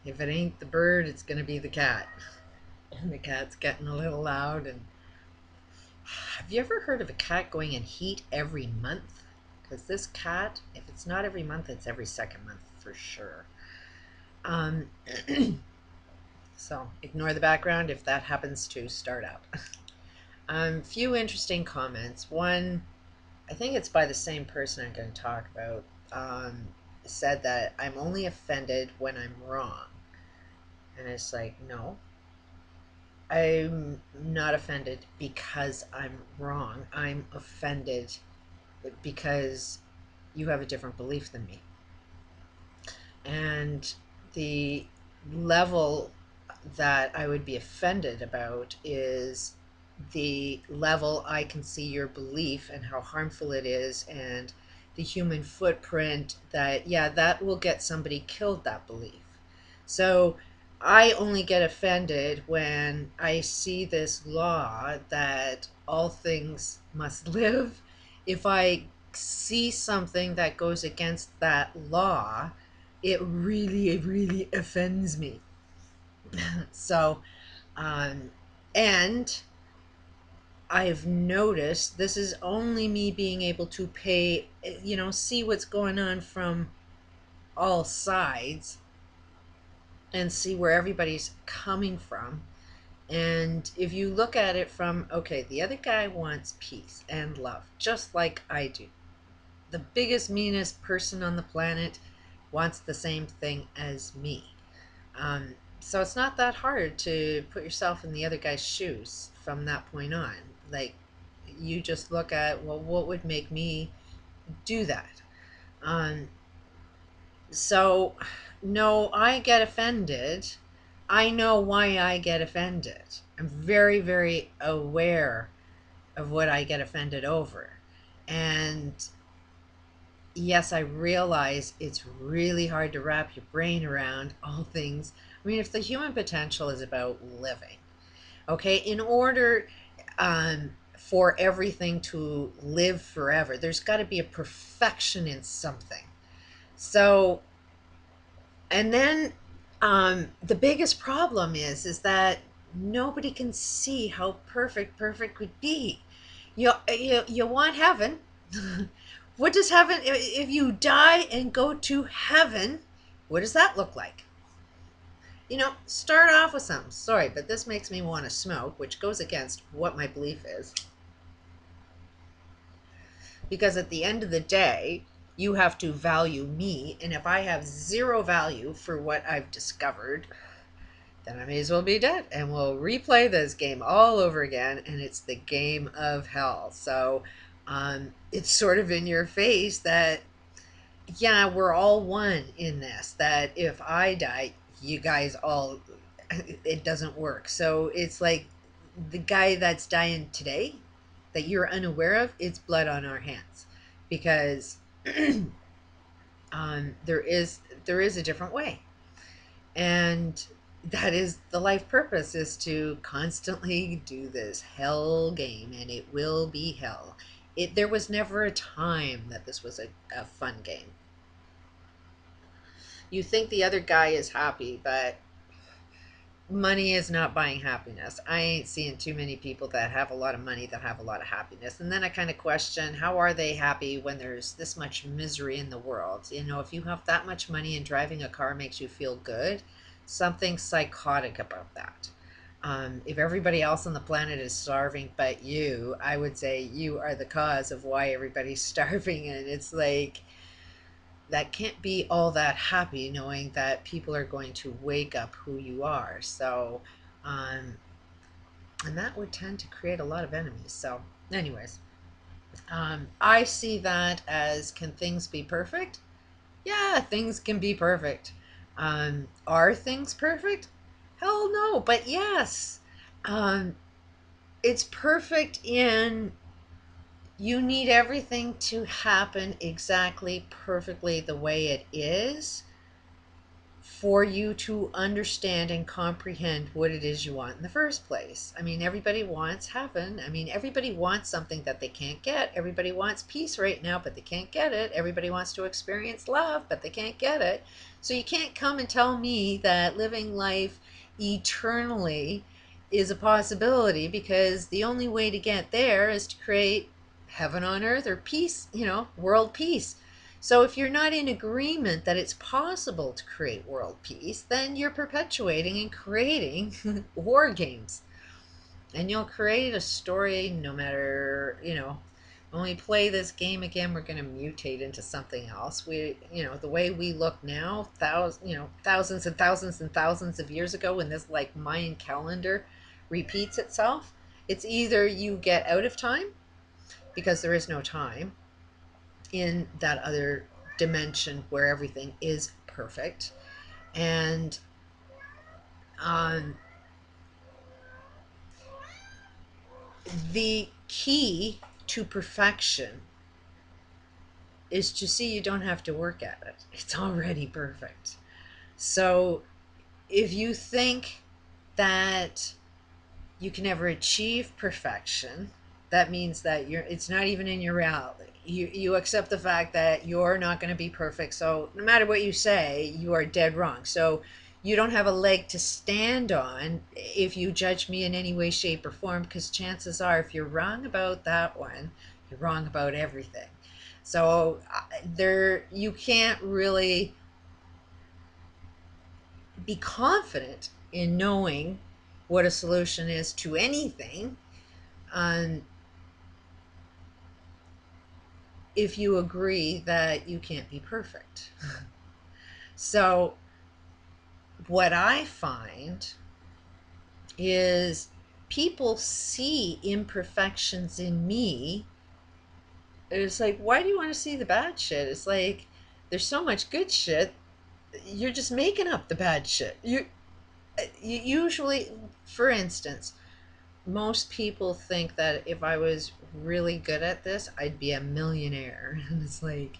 If it ain't the bird, it's going to be the cat. And the cat's getting a little loud. And have you ever heard of a cat going in heat every month? Because this cat, if it's not every month, it's every second month for sure. Um, so ignore the background if that happens to start up. Few interesting comments. One, I think it's by the same person I'm going to talk about, said that I'm only offended when I'm wrong. And it's like, no, I'm not offended because I'm wrong. I'm offended because you have a different belief than me. And the level that I would be offended about is the level I can see your belief and how harmful it is, and the human footprint that, yeah, that will get somebody killed, that belief. So I only get offended when I see this law that all things must live. If I see something that goes against that law, it really, really offends me. So, um, and I've noticed this is only me being able to see what's going on from all sides and see where everybody's coming from. And if you look at it from, okay, the other guy wants peace and love, just like I do. The biggest, meanest person on the planet wants the same thing as me. So it's not that hard to put yourself in the other guy's shoes from that point on. Like, you just look at, well, what would make me do that? Um, so, no, I get offended. I know why I get offended. I'm very, very aware of what I get offended over. And yes, I realize it's really hard to wrap your brain around all things. I mean, if the human potential is about living, okay, in order for everything to live forever, there's got to be a perfection in something. So, and then the biggest problem is that nobody can see how perfect would be. You want heaven. What does heaven, if you die and go to heaven, what does that look like? Start off with something. Sorry, but this makes me want to smoke, which goes against what my belief is. Because at the end of the day, you have to value me. And if I have zero value for what I've discovered, then I may as well be dead. And we'll replay this game all over again. And it's the game of hell. So it's sort of in your face that, yeah, we're all one in this. That if I die, you guys all, it doesn't work. So it's like the guy that's dying today that you're unaware of, it's blood on our hands, because there is a different way, and that is the life purpose, is to constantly do this hell game, and it will be hell. There was never a time that this was a fun game. You think the other guy is happy, but money is not buying happiness. I ain't seeing too many people that have a lot of money that have a lot of happiness. And then I kind of question, how are they happy when there's this much misery in the world? If you have that much money and driving a car makes you feel good, something psychotic about that. If everybody else on the planet is starving but you, I would say you are the cause of why everybody's starving. And it's like, that can't be all that happy knowing that people are going to wake up who you are. So, um, and that would tend to create a lot of enemies. So, anyways, I see that as, can things be perfect? Yeah, things can be perfect. Are things perfect? Hell no, but yes. Um, it's perfect in, you need everything to happen exactly perfectly the way it is for you to understand and comprehend what it is you want in the first place. I mean, everybody wants heaven. I mean, everybody wants something that they can't get. Everybody wants peace right now, but they can't get it. Everybody wants to experience love, but they can't get it. So you can't come and tell me that living life eternally is a possibility, because the only way to get there is to create heaven on earth, or peace, world peace. So if you're not in agreement that it's possible to create world peace, then you're perpetuating and creating war games. And you'll create a story no matter, when we play this game again, we're going to mutate into something else. The way we look now, thousands and thousands and thousands of years ago, when this like Mayan calendar repeats itself, it's either you get out of time because there is no time in that other dimension where everything is perfect. And um, the key to perfection is to see you don't have to work at it. It's already perfect. So if you think that you can never achieve perfection, that means that it's not even in your reality. You accept the fact that you're not going to be perfect. So no matter what you say, you are dead wrong. So you don't have a leg to stand on if you judge me in any way, shape, or form, because chances are, if you're wrong about that one, you're wrong about everything. So there, you can't really be confident in knowing what a solution is to anything, um, if you agree that you can't be perfect. So what I find is people see imperfections in me. It's like, why do you want to see the bad shit? It's like, there's so much good shit. You're just making up the bad shit. You usually, for instance, most people think that if I was really good at this, I'd be a millionaire. And it's like,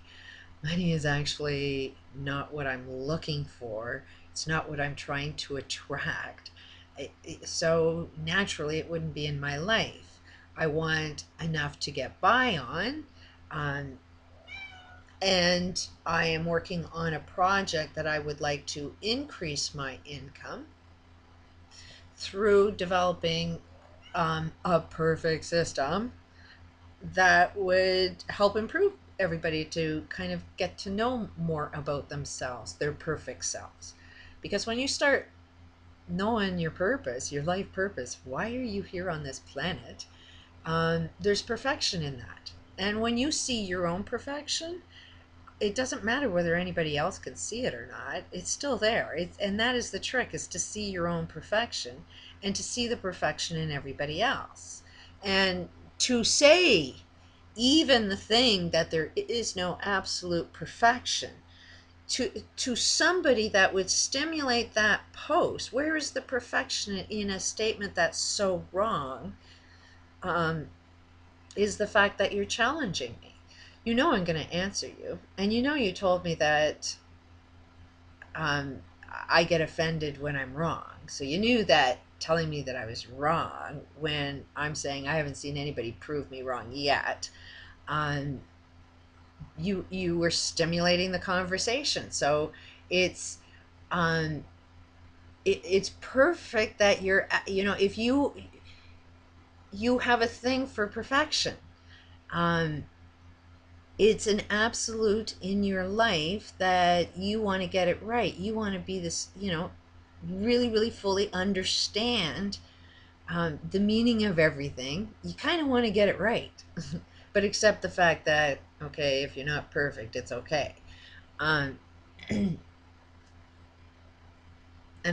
money is actually not what I'm looking for. It's not what I'm trying to attract. So naturally, it wouldn't be in my life. I want enough to get by on. Um, and I am working on a project that I would like to increase my income through developing a perfect system that would help improve everybody to kind of get to know more about themselves, their perfect selves. Because when you start knowing your purpose, your life purpose, why are you here on this planet? There's perfection in that. And when you see your own perfection, it doesn't matter whether anybody else can see it or not. It's still there. And that is the trick, is to see your own perfection and to see the perfection in everybody else. And to say even the thing that there is no absolute perfection to somebody that would stimulate that post, where is the perfection in a statement that's so wrong? Is the fact that you're challenging me. I'm going to answer you. And you told me that um, I get offended when I'm wrong. So you knew that telling me that I was wrong when I'm saying I haven't seen anybody prove me wrong yet. Um, you were stimulating the conversation. So it's um, it's perfect that if you have a thing for perfection. Um, it's an absolute in your life that you want to get it right. You want to be this, really, really fully understand the meaning of everything. You kind of want to get it right, but accept the fact that, okay, if you're not perfect, it's okay. Um, and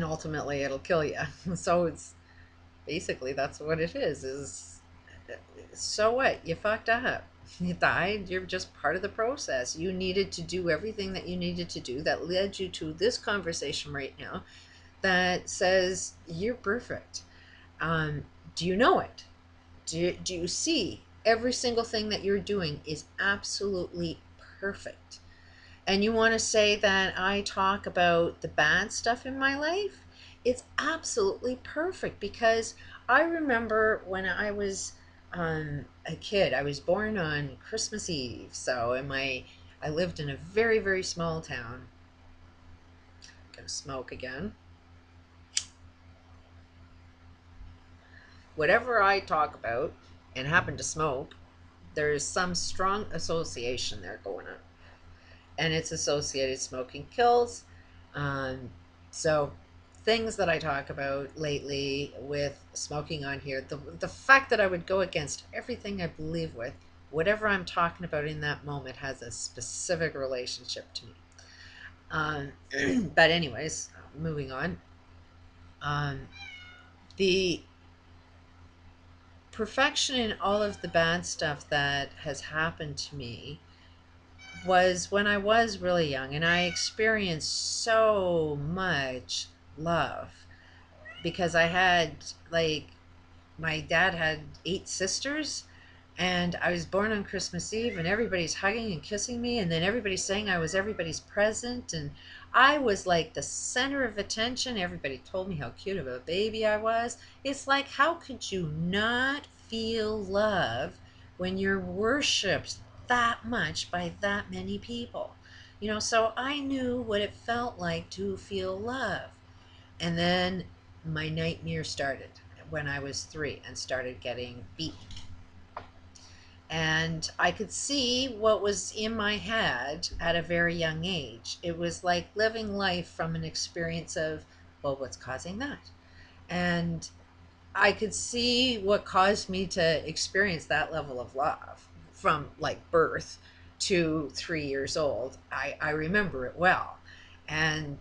ultimately, it'll kill you. So it's basically that's what it is so what? You fucked up. You died. You're just part of the process. You needed to do everything that you needed to do that led you to this conversation right now that says you're perfect. Do you know it? Do you see every single thing that you're doing is absolutely perfect? And you want to say that I talk about the bad stuff in my life? It's absolutely perfect, because I remember when I was a kid, I was born on Christmas Eve. So I lived in a very, very small town. going to smoke again. Whatever I talk about and happen to smoke, there's some strong association there going on. And it's associated smoking kills. Um, so things that I talk about lately with smoking on here, the fact that I would go against everything I believe with, whatever I'm talking about in that moment has a specific relationship to me. Um, but anyways, moving on. Um, the perfection in all of the bad stuff that has happened to me was when I was really young, and I experienced so much love because I had, like, my dad had 8 sisters, and I was born on Christmas Eve, and everybody's hugging and kissing me, and then everybody's saying I was everybody's present, and I was like the center of attention. Everybody told me how cute of a baby I was. It's like, how could you not feel love when you're worshipped that much by that many people? So I knew what it felt like to feel love. And then my nightmare started when I was 3 and started getting beaten. And I could see what was in my head at a very young age. It was like living life from an experience of, well, what's causing that? And I could see what caused me to experience that level of love from like birth to 3 years old. I remember it well. And,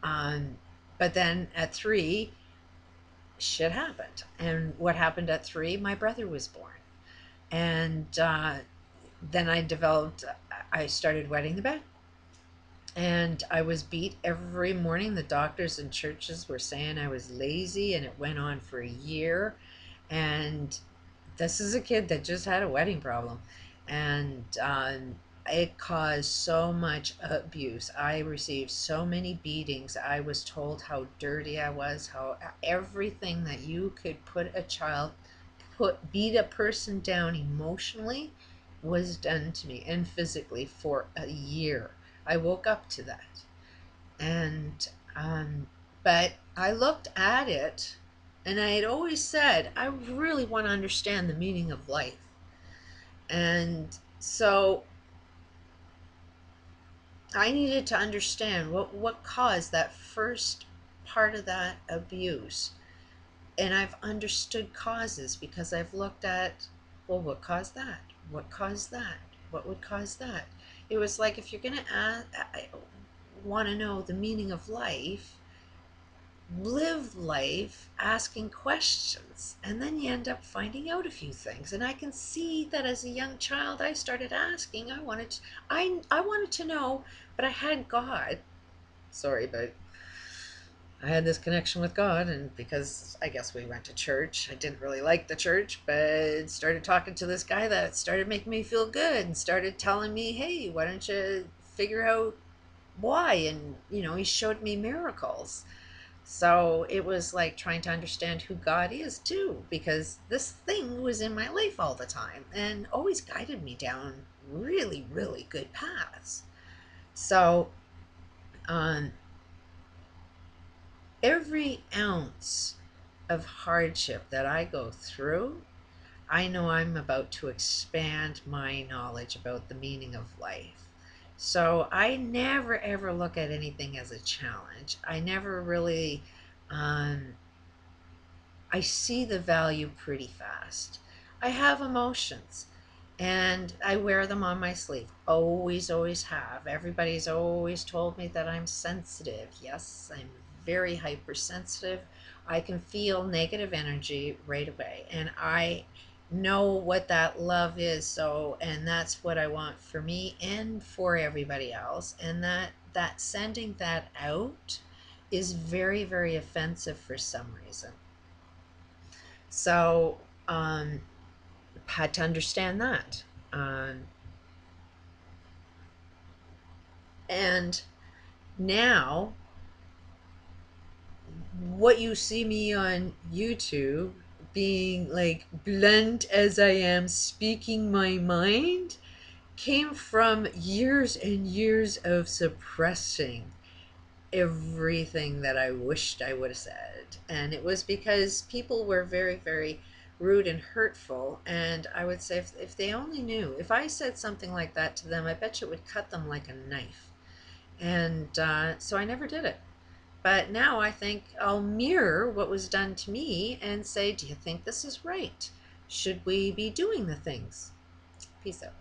um, but then at 3, shit happened. And what happened at 3? My brother was born. And then I started wetting the bed. And I was beat every morning. The doctors and churches were saying I was lazy, and it went on for a year. And this is a kid that just had a wedding problem. And it caused so much abuse. I received so many beatings. I was told how dirty I was, how everything that you could beat a person down emotionally was done to me, and physically, for a year. I woke up to that. And, but I looked at it, and I had always said, I really want to understand the meaning of life. And so I needed to understand what caused that first part of that abuse. And I've understood causes because I've looked at, well, what caused that? What caused that? What would cause that? It was like, if you're going to want to know the meaning of life, live life asking questions, and then you end up finding out a few things. And I can see that as a young child I started asking. I wanted to know, but I had God. Sorry, but I had this connection with God, and because I guess we went to church, I didn't really like the church, but started talking to this guy that started making me feel good and started telling me, hey, why don't you figure out why? And, he showed me miracles. So it was like trying to understand who God is too, because this thing was in my life all the time and always guided me down really, really good paths. So, um, every ounce of hardship that I go through, I know I'm about to expand my knowledge about the meaning of life. So I never ever look at anything as a challenge. I never really, um, I see the value pretty fast. I have emotions, and I wear them on my sleeve. Always, always have. Everybody's always told me that I'm sensitive. Yes, I'm very hypersensitive. I can feel negative energy right away, and I know what that love is. So, and that's what I want for me and for everybody else. And that sending that out is very, very offensive for some reason. So, had to understand that. Um, and now, what you see me on YouTube being like blunt as I am, speaking my mind, came from years and years of suppressing everything that I wished I would have said. And it was because people were very, very rude and hurtful. And I would say, if they only knew, if I said something like that to them, I bet you it would cut them like a knife. And so I never did it. But now I think I'll mirror what was done to me and say, do you think this is right? Should we be doing the things? Peace out.